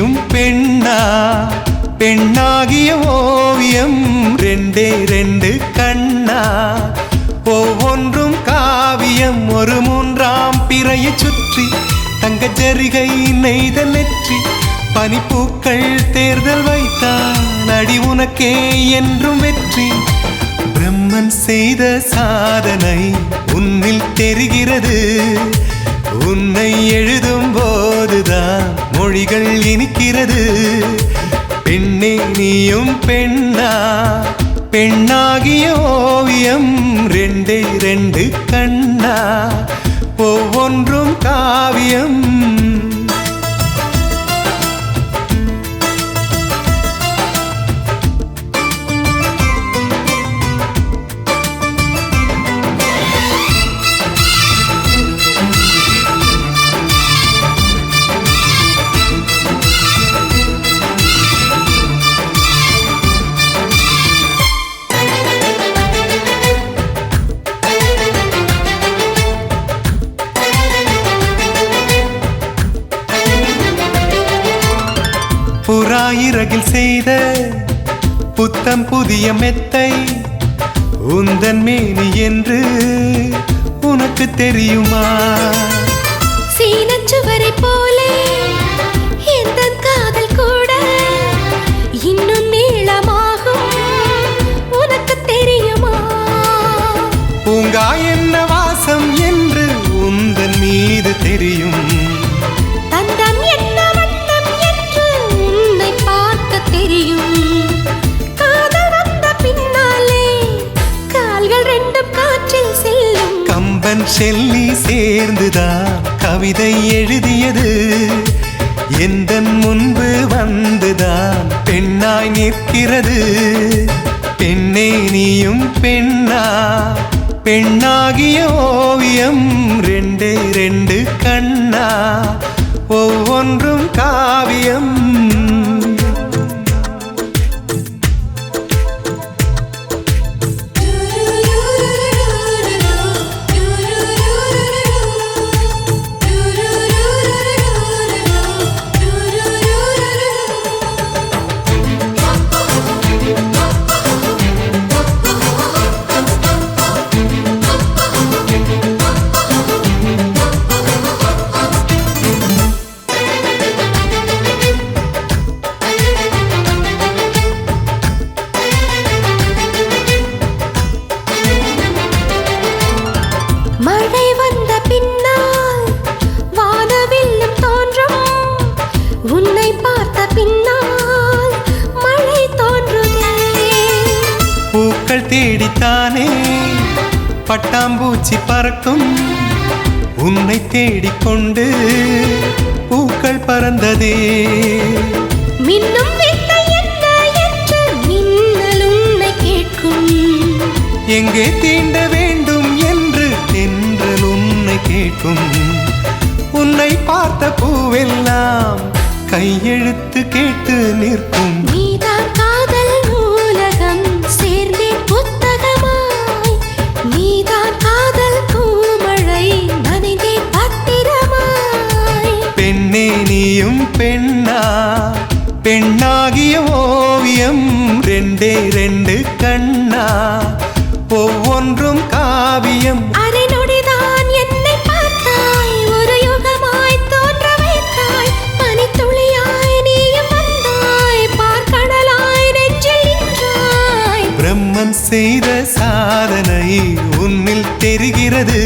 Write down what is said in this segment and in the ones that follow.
நீயும் பெண்ணா பெண்ணாகிய ஓவியம் ரெண்டே ரெண்டு கண்ணா ஒவ்வொன்றும் காவியம் ஒரு மூன்றாம் பிறையை சுற்றி தங்க ஜரிகை நெய்த நெற்றி பனிப்பூக்கள் தேர்தல் வைத்தான் அடி உனக்கே என்றும் வெற்றி பிரம்மன் செய்த சாதனை உன்னில் தெரிகிறது உன்னை எழுதும் போதுதான் மொழிகள் இனிக்கிறது பெண்ணே நீயும் பெண்ணா பெண்ணாகிய ஓவியம் ரெண்டே ரெண்டு கண்ணா ஒவ்வொன்றும் காவியம் புறாயிரகில் செய்த புத்தம் புதிய மெத்தை உந்தன் மேனி என்று உனக்கு தெரியுமா சீனச்சுவரை போலே எந்த காதல் கூட இன்னும் நீளமாகும் உனக்கு தெரியுமா பூங்கா என்ன வாசம் என்று உந்தன் மீது தெரியும் தந்தம் என்ன வண்ணம் என்று உன்னை பார்க்க தெரியும் காதல் வந்த பின்னாலே கால்கள் ரெண்டும் காற்றில் செல்லும் கம்பன் செல்லி சேர்ந்துதான் கவிதை எழுதியது எந்தன் முன்பு வந்துதான் பெண்ணாய் நிற்கிறது பெண்ணே நீயும் பெண்ணா பெண்ணாகிய ஓவியம் ரெண்டே ரெண்டு கண்ணா ஒவ்வொன்றும் காவியம் மழை வந்த பின்னால் வானவில்லும் தோன்றும் உன்னை பார்த்த பின்னால் மழை தோன்றுதே பூக்கள் தேடித்தானே பட்டாம்பூச்சி பறக்கும் உன்னை தேடிக்கொண்டு பூக்கள் பறந்ததே மின்னும் வித்தை என்ன என்று மின்னல் உன்னை கேட்கும் எங்கே தீண்ட வேண்டும் என்று தென்றல் உன்னை கேட்கும் உன்னை பார்த்த பூவெல்லாம் கையெழுத்து கேட்டு நிற்கும் நீதான் காதல் நூலகம் சேர்ந்தே புத்தகமாய் நீதான் காதல் பூமழை நனைந்தே பத்திரமாய் பெண்ணே நீயும் பெண்ணா பெண்ணாகிய ஓவியம் ரெண்டே ரெண்டு கண்ணா ஒவ்வொன்றும் காவியம் அரை நொடிதான் என்னை பார்த்தாய் ஒரு யுகமாய் தோன்ற வைத்தாய் பனித்துளியாய் நீயும் வந்தாய் பார்க்கடலாய் நெஞ்சில் நின்றாய் பிரம்மன் செய்த சாதனை உன்னில் தெரிகிறது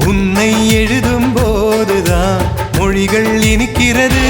உன்னை எழுதும் போதுதான் மொழிகள் இனிக்கிறது